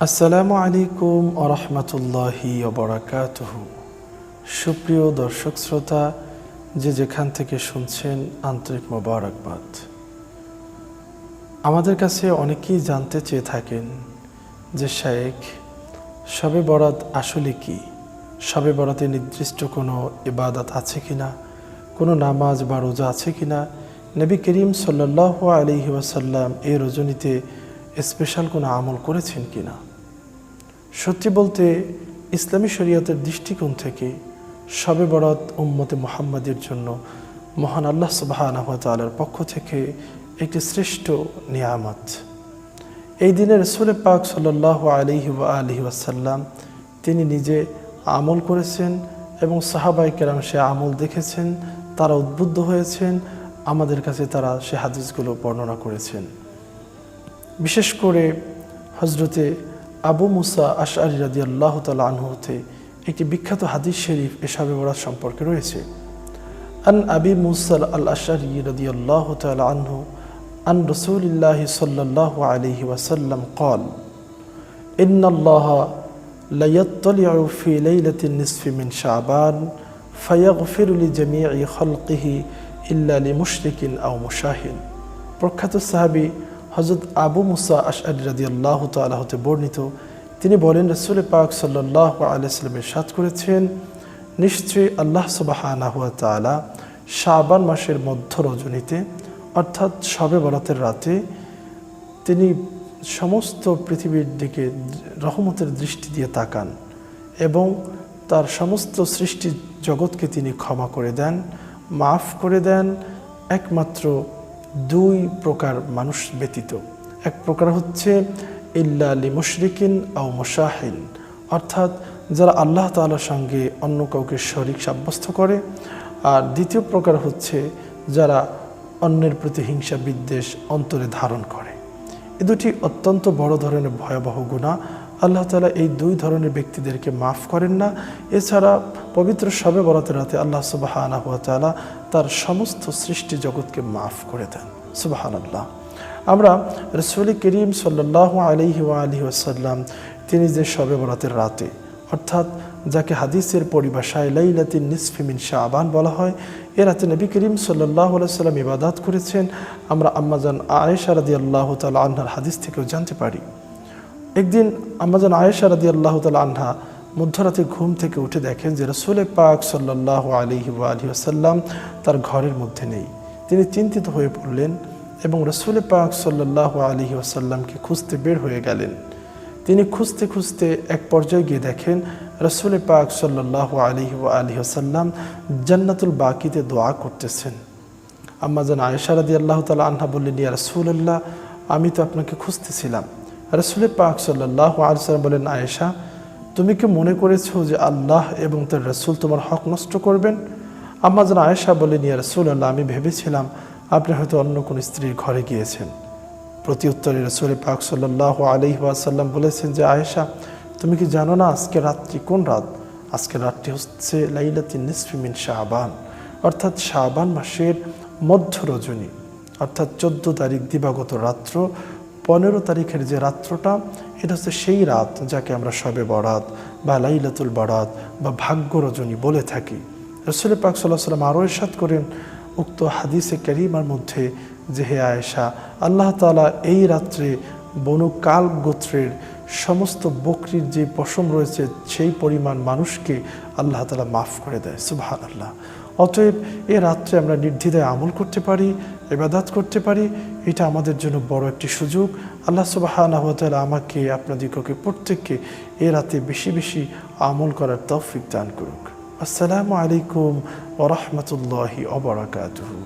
আসসালামু আলাইকুম ওয়া রাহমাতুল্লাহি ওয়া বারাকাতুহু। সুপ্রিয় দর্শক শ্রোতা, যে যেখান থেকে শুনছেন আন্তরিক মোবারকবাদ। আমাদের কাছে অনেকেই জানতে চেয়ে থাকেন যে শায়েখ, শবে বরাত আসলে কি? শবে বরাতে নির্দিষ্ট কোনো ইবাদত আছে কিনা, কোনো নামাজ বা রোজা আছে কিনা, নবী করিম সাল্লাল্লাহু আলাইহি ওয়াসাল্লাম এই রজনীতে স্পেশাল কোনো আমল করেছেন কিনা? সত্যি বলতে ইসলামী শরীয়তের দৃষ্টিকোণ থেকে শবে বরাত উম্মতে মুহাম্মাদের জন্য মহান আল্লাহ সুবহানাহু ওয়া তাআলার পক্ষ থেকে একটি শ্রেষ্ঠ নিয়ামত। এই দিনে রাসূল পাক সাল্লাল্লাহু আলাইহি ওয়াসাল্লাম তিনি নিজে আমল করেছেন এবং সাহাবায়ে কেরাম সে আমল দেখেছেন, তারা উদ্বুদ্ধ হয়েছেন, আমাদের কাছে তারা সে হাদিসগুলো বর্ণনা করেছেন। বিশেষ করে হযরতে আবু মুসা আশআরী রাদিয়াল্লাহু তাআলা আনহু হতে একটি বিখ্যাত হাদিস শরীফ এ শবে বরাত সম্পর্কে রয়েছে। আন আবি মুসা আল আশআরী রাদিয়াল্লাহু তাআলা আনহু আন রাসূলিল্লাহি সাল্লাল্লাহু আলাইহি ওয়াসাল্লাম قال إن الله لا يطلع في ليلة النصف من شعبان فيغفر لجميع خلقه إلا لمشرك أو مشاهد। প্রখ্যাত সাহাবী হযরত আবু মুসা আশআরী রাদিয়াল্লাহু তাআলা হতে বর্ণিত, তিনি বলেন, রাসূল পাক সাল্লাল্লাহু আলাইহি ওয়াসাল্লাম ইরশাদ করেছেন, নিশ্চয়ই আল্লাহ সুবহানাহু ওয়া তাআলা শাবান মাসের মধ্য রজনীতে অর্থাৎ শবে বরাতের রাতে তিনি সমস্ত পৃথিবীর দিকে রহমতের দৃষ্টি দিয়ে তাকান এবং তার সমস্ত সৃষ্টি জগৎকে তিনি ক্ষমা করে দেন, মাফ করে দেন, একমাত্র দুই প্রকার মানুষ ব্যতীত। এক প্রকার হচ্ছে ইল্লা লিমুশরিকিন আও মুশাহিন, অর্থাৎ যারা আল্লাহ তাআলার সঙ্গে অন্য কাউকে শরীক সাব্যস্ত করে, আর দ্বিতীয় প্রকার হচ্ছে যারা অন্যের প্রতি হিংসা বিদ্বেষ অন্তরে ধারণ করে। এই দুটি অত্যন্ত বড় ধরনের ভয়াবহ গুনাহ। আল্লাহ তাআলা এই দুই ধরনের ব্যক্তিদেরকে মাফ করেন না। এছাড়া পবিত্র শবে বরাতের রাতে আল্লাহ সুবহানাহু ওয়া তাআলা তার সমস্ত সৃষ্টি জগৎকে মাফ করে দেন। সুবহানাল্লাহ। আমরা রাসূল করিম সাল্লাল্লাহু আলাইহি ওয়াসাল্লাম তিনি যে শবে বরাতের রাতে, অর্থাৎ যাকে হাদিসের পরিভাষায় লাইলাতুন নিসফি মিন শাবান বলা হয়, এ রাতে নবী করিম সাল্লাল্লাহু আলাইহি ওয়াসাল্লাম ইবাদত করেছেন। আমরা আম্মাজান আয়েশা রাদিয়াল্লাহু তাআলা আনহার হাদিস থেকেও জানতে পারি। একদিন আম্মাজান আয়েশা রাদিয়াল্লাহু তাআলা আনহা মধ্যরাতে ঘুম থেকে উঠে দেখেন যে রাসূল পাক সাল্লাল্লাহু আলাইহি ওয়াসাল্লাম তার ঘরের মধ্যে নেই। তিনি চিন্তিত হয়ে পড়লেন এবং রাসূল পাক সাল্লাল্লাহু আলাইহি ওয়াসাল্লামকে খুঁজতে বের হয়ে গেলেন। তিনি খুঁজতে খুঁজতে এক পর্যায়ে গিয়ে দেখেন রাসূল পাক সাল্লাল্লাহু আলাইহি ওয়াসাল্লাম জান্নাতুল বাকিতে দোয়া করতেছেন। আম্মাজান আয়েশা রাদিয়াল্লাহু তাআলা আনহা বললেন, ইয়া রাসূলুল্লাহ, আমি তো আপনাকে খুঁজতেছিলাম। রাসূল পাক সাল্লাল্লাহু আলাইহি ওয়াসাল্লাম বলেন, আয়েশা, তুমি কি মনে করেছো যে আল্লাহ এবং তার রাসূল তোমার হক নষ্ট করবেন? আম্মাজান আয়েশা বলেন, ইয়া রাসূলুল্লাহ, আমি ভেবেছিলাম আপনি হয়তো অন্য কোনো স্ত্রীর ঘরে গিয়েছেন। প্রতি উত্তরে রাসূল পাক সাল্লাল্লাহু আলাইহি ওয়াসাল্লাম বলেছেন যে, আয়েশা, তুমি কি জানো না আজকে রাত্রি কোন রাত? আজকে রাতটি হচ্ছে লাইলাতুন নিসফি মিন শাবান, অর্থাৎ শাবান মাসের মধ্য রজনী, অর্থাৎ 14 তারিখ দিবাগত রাত্র, 15 তারিখের যে রাত্রটা, এটা হচ্ছে সেই রাত যাকে আমরা শবে বরাত বা লাইলাতুল বরাত বা ভাগ্য রজনী বলে থাকি। রাসূল পাক সাল্লাল্লাহু আলাইহি ওয়াসাল্লাম আরও ইরশাদ করেন উক্ত হাদিসে কারীমার মধ্যে যে, হে আয়েশা, আল্লাহ তাআলা এই রাত্রে বনু কালব গোত্রের সমস্ত বকরির যে পশম রয়েছে সেই পরিমাণ মানুষকে আল্লাহ তাআলা মাফ করে দেয়। সুবহানাল্লাহ। অতএব এ রাত্রে আমরা নির্দ্বিধায় আমল করতে পারি, ইবাদত করতে পারি। এটা আমাদের জন্য বড় একটি সুযোগ। আল্লাহ সুবহানাহু ওয়া তাআলা আমাকে আপনাদিগকে প্রত্যেককে এ রাতে বেশি বেশি আমল করার তৌফিক দান করুক। আসসালামু আলাইকুম ওয়া রাহমাতুল্লাহি ওয়া বারাকাতুহু।